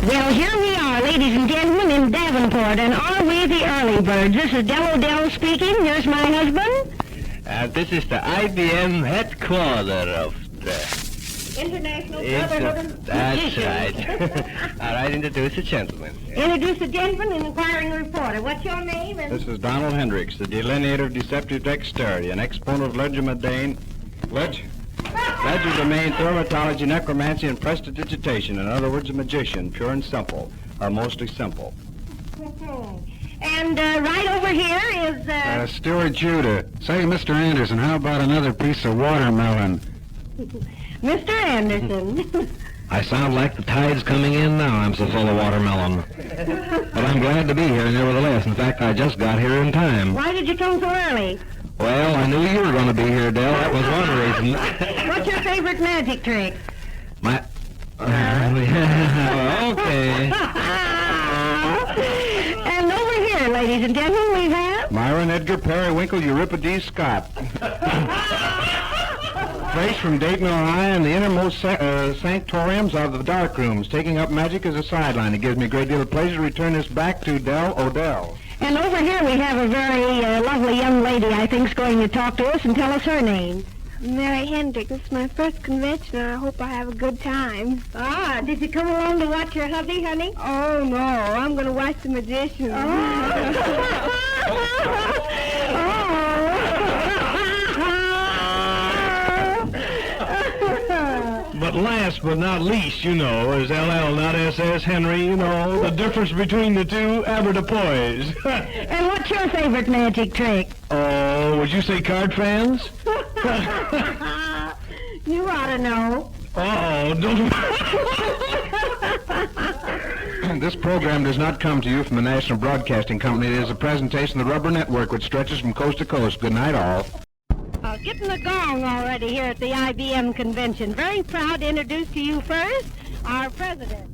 Well, here we are, ladies and gentlemen, in Davenport, and are we the early birds? This is Dell O'Dell speaking. Here's my husband. This is the IBM headquarters of the... International Brotherhood of That's right. All right, introduce the gentleman. Introduce the gentleman and inquiring reporter. What's your name? And This is Donald Hendricks, the delineator of deceptive dexterity, an exponent of legerdemain, thaumatology, necromancy, and prestidigitation. In other words, a magician, pure and simple, or mostly simple. And right over here is... Stuart Judah. Say, Mr. Anderson, how about another piece of watermelon? Mr. Anderson. I sound like the tide's coming in now. I'm so full of watermelon. But I'm glad to be here nevertheless. In fact, I just got here in time. Why did you come so early? Well, I knew you were going to be here, Dell. That was one reason. What's your favorite magic trick? My... okay. And over here, ladies and gentlemen, we have... Myron Edgar Periwinkle Euripides Scott. Fresh from Dayton, Ohio, in the innermost sanctoriums of the dark rooms, taking up magic as a sideline. It gives me a great deal of pleasure to return this back to Dell O'Dell. And over here we have a very lovely young lady, I think, is going to talk to us and tell us her name. Mary Hendricks. This is my first convention, and I hope I have a good time. Ah, did you come along to watch your hubby, honey? Oh, no. I'm going to watch the magician. But last but not least, you know, is LL, not SS, Henry, you know, the difference between the two, avoirdupois. And what's your favorite magic trick? Oh, would you say card fans? You ought to know. Uh-oh, don't... This program does not come to you from the National Broadcasting Company. It is a presentation of the Rubber Network, which stretches from coast to coast. Good night, all. Getting the gong already here at the IBM Convention. Very proud to introduce to you first our president.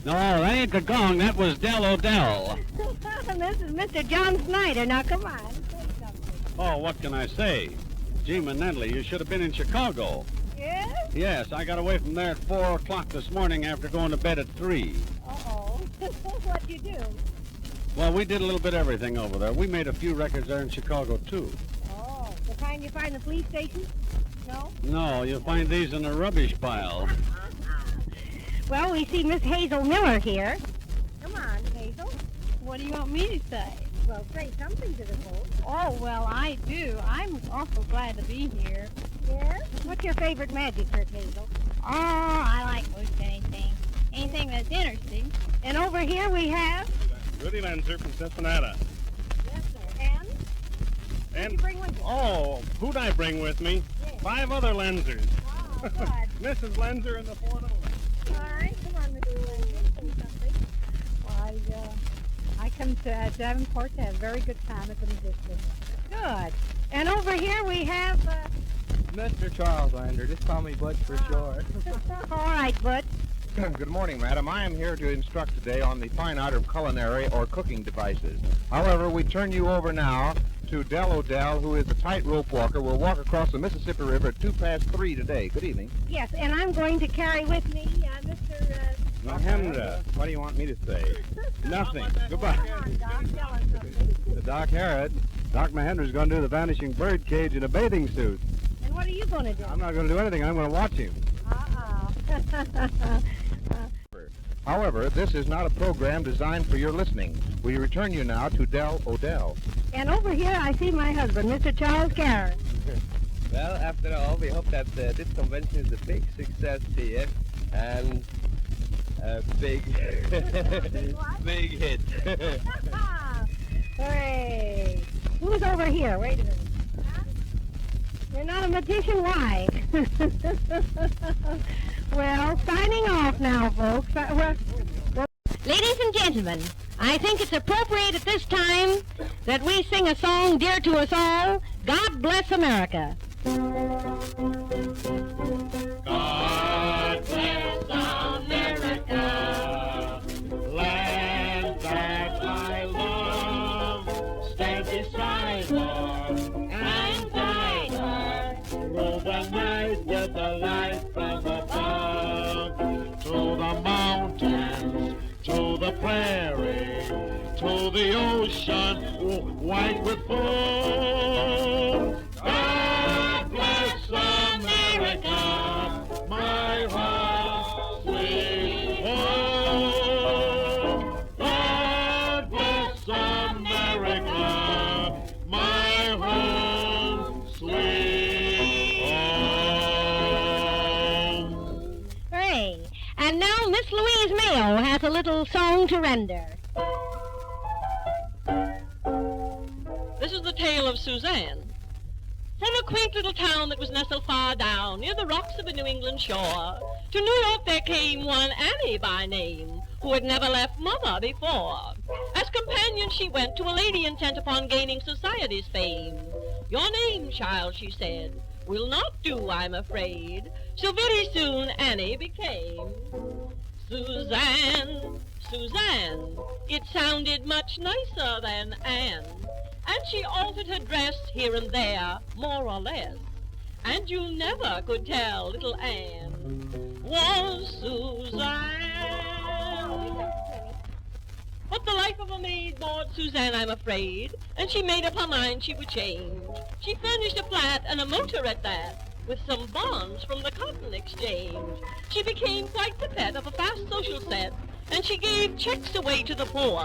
No, that ain't the gong. That was Dell O'Dell. This is Mr. John Snyder. Now, come on. Say something. Oh, what can I say? Gee, Manendley, you should have been in Chicago. Yes? Yes, I got away from there at 4 o'clock this morning after going to bed at 3. Uh-oh. What'd you do? Well, we did a little bit of everything over there. We made a few records there in Chicago, too. The kind you find in the police station? No? No, you'll find these in a rubbish pile. Well, we see Miss Hazel Miller here. Come on, Hazel. What do you want me to say? Well, say something to the folks. Oh, well, I do. I'm awful glad to be here. Yes? What's your favorite magic trick, Hazel? Oh, I like most anything. Anything that's interesting. And over here we have... Goody Lancer from Cincinnati. Yes, sir. And? And, you bring with you? oh, who'd I bring with me? Yes. 5 other Lensers. Oh, good. Mrs. Lenser and the 4 other ones. All right, come on, Mr. Lindsay. Say something. Well, I come to Davenport to have a very good time at the magician. Good. And over here we have... Mr. Charles Lander, just call me Butch for short. All right, Butch. Good morning, madam. I am here to instruct today on the fine art of culinary or cooking devices. However, we turn you over now to Dell O'Dell, who is a tightrope walker. We'll walk across the Mississippi River at 3:02 today. Good evening. Yes, and I'm going to carry with me Mr. Now, Henry, what do you want me to say? Nothing. Goodbye. Come on, Doc. Tell us something. The Doc Harrod. Doc Mahendra's going to do the vanishing bird cage in a bathing suit. And what are you going to do? I'm not going to do anything. I'm going to watch him. Uh-oh. However, this is not a program designed for your listening. We return you now to Dell O'Dell. And over here I see my husband, Mr. Charles Karen. Well, after all, we hope that this convention is a big success here and a big, big hit. Hooray! Who's over here? Wait a minute. You're not a magician? Why? Well, signing off now, folks. Ladies and gentlemen, I think it's appropriate at this time that we sing a song dear to us all, God Bless America. God bless America, land that I love, stand beside her and guide her through the night with the light from above, through the mountains the prairie to the ocean white with foam. God bless America, my home, sweet home. God bless America, my home, sweet home. Hooray. And now Miss Louise Mayo has a little song to render. This is the tale of Suzanne. From a quaint little town that was nestled far down near the rocks of a New England shore, to New York there came one Annie by name, who had never left mother before. As companion she went to a lady intent upon gaining society's fame. Your name, child, she said, will not do, I'm afraid. So very soon Annie became Suzanne, Suzanne. It sounded much nicer than Anne. And she altered her dress here and there, more or less. And you never could tell little Anne was Suzanne. But the life of a maid bored Suzanne, I'm afraid, and she made up her mind she would change. She furnished a flat and a motor at that, with some bonds from the Cotton Exchange. She became quite the pet of a fast social set, and she gave checks away to the poor.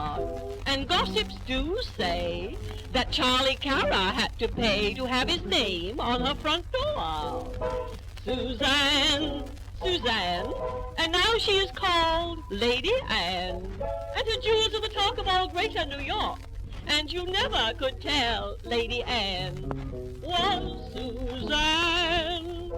And gossips do say that Charlie Cara had to pay to have his name on her front door. Suzanne, Suzanne, and now she is called Lady Anne. And her jewels are the talk of all greater New York. And you never could tell Lady Anne was Suzanne.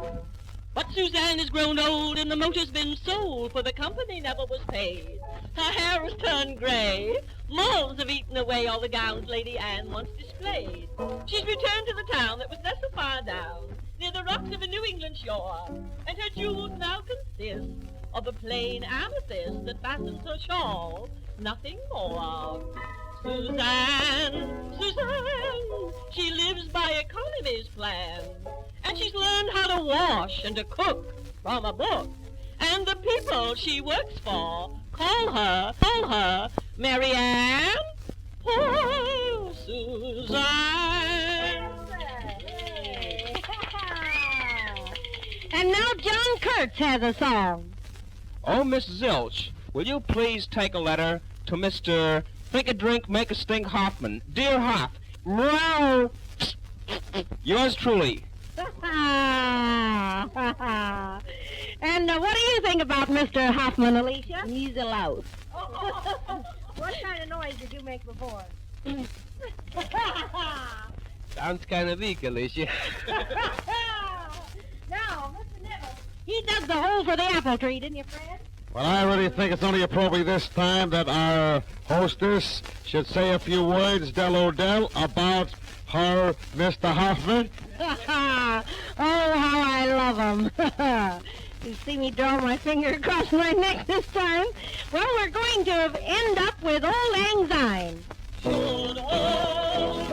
But Suzanne is grown old and the motor's been sold, for the company never was paid. Her hair has turned gray. Moths have eaten away all the gowns Lady Anne once displayed. She's returned to the town that was nestled far down, near the rocks of a New England shore, and her jewels now consist of a plain amethyst that fastens her shawl, nothing more. Suzanne, Suzanne, she lives by economy's plan, and she's learned how to wash and to cook from a book. And the people she works for call her Mary Ann. Poor Suzanne. And now John Kurtz has a song. Oh, Miss Zilch, will you please take a letter to Mr. Think a Drink, Make a Stink Hoffman? Dear Hoff, meow. Yours truly. And what do you think about Mr. Hoffman, Alicia? He's a louse. What kind of noise did you make before? Sounds kind of weak, Alicia. Now, Mr. Nibbles. He dug the hole for the apple tree, didn't you, Fred? Well, I really think it's only appropriate this time that our hostess should say a few words, Dell O'Dell, about her Mr. Hoffman. Oh, how I love him. You see me draw my finger across my neck this time? Well, we're going to end up with Old Lang Syne. Should old